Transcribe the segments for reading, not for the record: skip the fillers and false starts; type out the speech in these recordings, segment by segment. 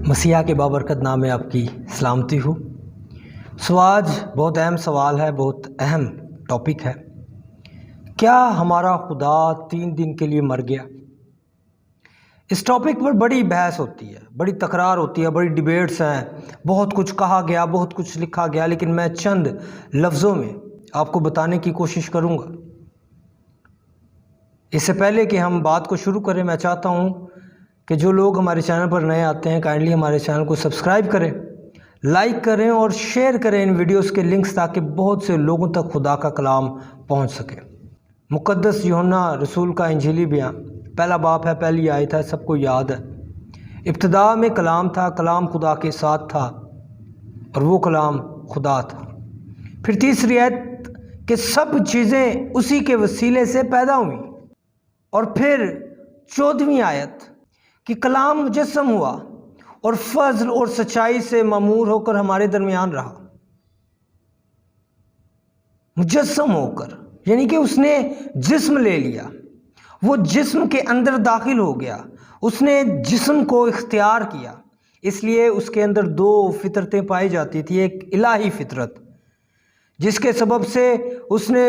مسیح کے بابرکت نام میں آپ کی سلامتی ہو۔ آج بہت اہم سوال ہے، بہت اہم ٹاپک ہے۔ کیا ہمارا خدا 3 دن کے لیے مر گیا؟ اس ٹاپک پر بڑی بحث ہوتی ہے، بڑی تکرار ہوتی ہے، بڑی ڈیبیٹس ہیں، بہت کچھ کہا گیا، بہت کچھ لکھا گیا، لیکن میں چند لفظوں میں آپ کو بتانے کی کوشش کروں گا۔ اس سے پہلے کہ ہم بات کو شروع کریں، میں چاہتا ہوں کہ جو لوگ ہمارے چینل پر نئے آتے ہیں کائنڈلی ہمارے چینل کو سبسکرائب کریں، لائک کریں اور شیئر کریں ان ویڈیوز کے لنکس، تاکہ بہت سے لوگوں تک خدا کا کلام پہنچ سکے۔ مقدس یوحنا رسول کا انجیلی بیان پہلا باب ہے، پہلی آیت ہے، سب کو یاد ہے۔ ابتدا میں کلام تھا، کلام خدا کے ساتھ تھا اور وہ کلام خدا تھا۔ پھر تیسری آیت کہ سب چیزیں اسی کے وسیلے سے پیدا ہوئیں، اور پھر 14ویں آیت کہ کلام مجسم ہوا اور فضل اور سچائی سے معمور ہو کر ہمارے درمیان رہا۔ مجسم ہو کر یعنی کہ اس نے جسم لے لیا، وہ جسم کے اندر داخل ہو گیا، اس نے جسم کو اختیار کیا۔ اس لیے اس کے اندر 2 فطرتیں پائی جاتی تھی، ایک الہی فطرت جس کے سبب سے اس نے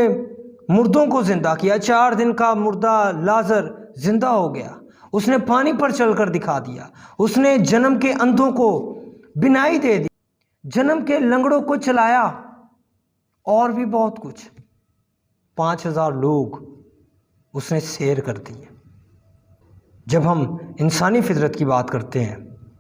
مردوں کو زندہ کیا۔ 4 دن کا مردہ لازر زندہ ہو گیا، اس نے پانی پر چل کر دکھا دیا، اس نے جنم کے اندھوں کو بینائی دے دی، جنم کے لنگڑوں کو چلایا، اور بھی بہت کچھ۔ 5000 لوگ اس نے سیر کر دیے۔ جب ہم انسانی فطرت کی بات کرتے ہیں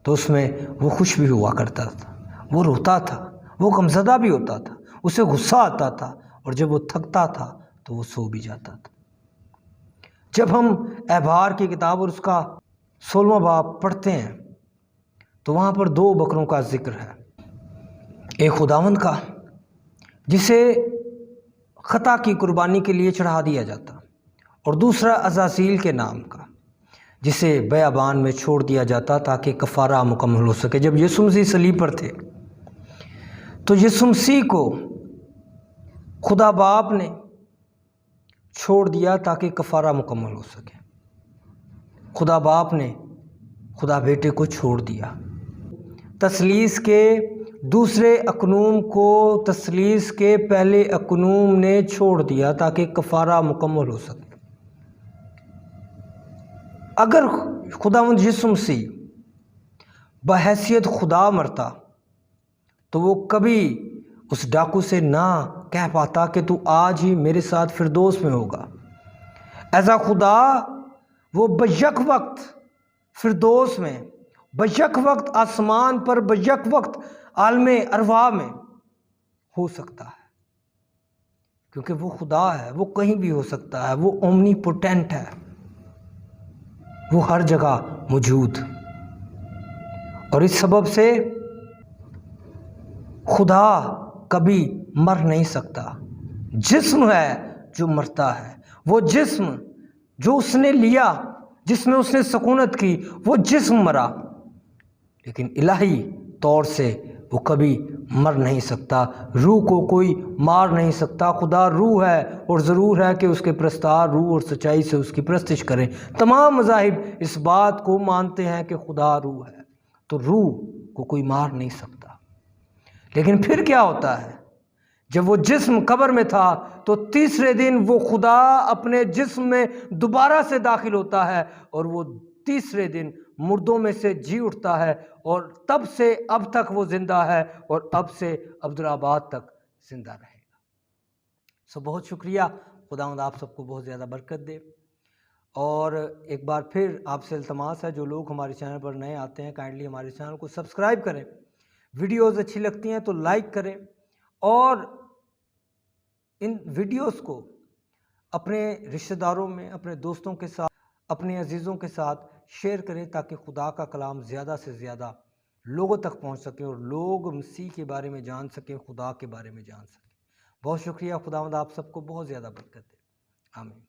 تو اس میں وہ خوش بھی ہوا کرتا تھا، وہ روتا تھا، وہ غمزدہ بھی ہوتا تھا، اسے غصہ آتا تھا، اور جب وہ تھکتا تھا تو وہ سو بھی جاتا تھا۔ جب ہم احبار کی کتاب اور اس کا 16واں باب پڑھتے ہیں تو وہاں پر 2 بکروں کا ذکر ہے، ایک خداوند کا جسے خطا کی قربانی کے لیے چڑھا دیا جاتا، اور دوسرا عزازیل کے نام کا جسے بیابان میں چھوڑ دیا جاتا تاکہ کفارہ مکمل ہو سکے۔ جب یسوع مسیح صلیب پر تھے تو یسوع مسیح کو خدا باپ نے چھوڑ دیا تاکہ کفارہ مکمل ہو سکے۔ خدا باپ نے خدا بیٹے کو چھوڑ دیا، تثلیث کے دوسرے اقنوم کو تثلیث کے پہلے اقنوم نے چھوڑ دیا تاکہ کفارہ مکمل ہو سکے۔ اگر خداوند یسوع مسیح بحیثیت خدا مرتا تو وہ کبھی اس ڈاکو سے نہ کہہ پاتا کہ تو آج ہی میرے ساتھ فردوس میں ہوگا۔ ایسا خدا وہ بیک وقت فردوس میں، بیک وقت آسمان پر، بیک وقت عالم ارواح میں ہو سکتا ہے، کیونکہ وہ خدا ہے، وہ کہیں بھی ہو سکتا ہے، وہ اومنی پوٹینٹ ہے، وہ ہر جگہ موجود۔ اور اس سبب سے خدا کبھی مر نہیں سکتا۔ جسم ہے جو مرتا ہے، وہ جسم جو اس نے لیا، جس میں اس نے سکونت کی، وہ جسم مرا، لیکن الہی طور سے وہ کبھی مر نہیں سکتا۔ روح کو کوئی مار نہیں سکتا۔ خدا روح ہے، اور ضرور ہے کہ اس کے پرستار روح اور سچائی سے اس کی پرستش کریں۔ تمام مذاہب اس بات کو مانتے ہیں کہ خدا روح ہے، تو روح کو کوئی مار نہیں سکتا۔ لیکن پھر کیا ہوتا ہے؟ جب وہ جسم قبر میں تھا تو تیسرے دن وہ خدا اپنے جسم میں دوبارہ سے داخل ہوتا ہے، اور وہ تیسرے دن مردوں میں سے جی اٹھتا ہے، اور تب سے اب تک وہ زندہ ہے، اور اب سے ابدالآباد تک زندہ رہے گا۔ بہت شکریہ، خداوند آپ سب کو بہت زیادہ برکت دے۔ اور ایک بار پھر آپ سے التماس ہے، جو لوگ ہمارے چینل پر نئے آتے ہیں کائنڈلی ہمارے چینل کو سبسکرائب کریں، ویڈیوز اچھی لگتی ہیں تو لائک کریں، اور ان ویڈیوز کو اپنے رشتہ داروں میں، اپنے دوستوں کے ساتھ، اپنے عزیزوں کے ساتھ شیئر کریں، تاکہ خدا کا کلام زیادہ سے زیادہ لوگوں تک پہنچ سکے، اور لوگ مسیح کے بارے میں جان سکیں، خدا کے بارے میں جان سکیں۔ بہت شکریہ، خداوند آپ سب کو بہت زیادہ برکت دے۔ آمین۔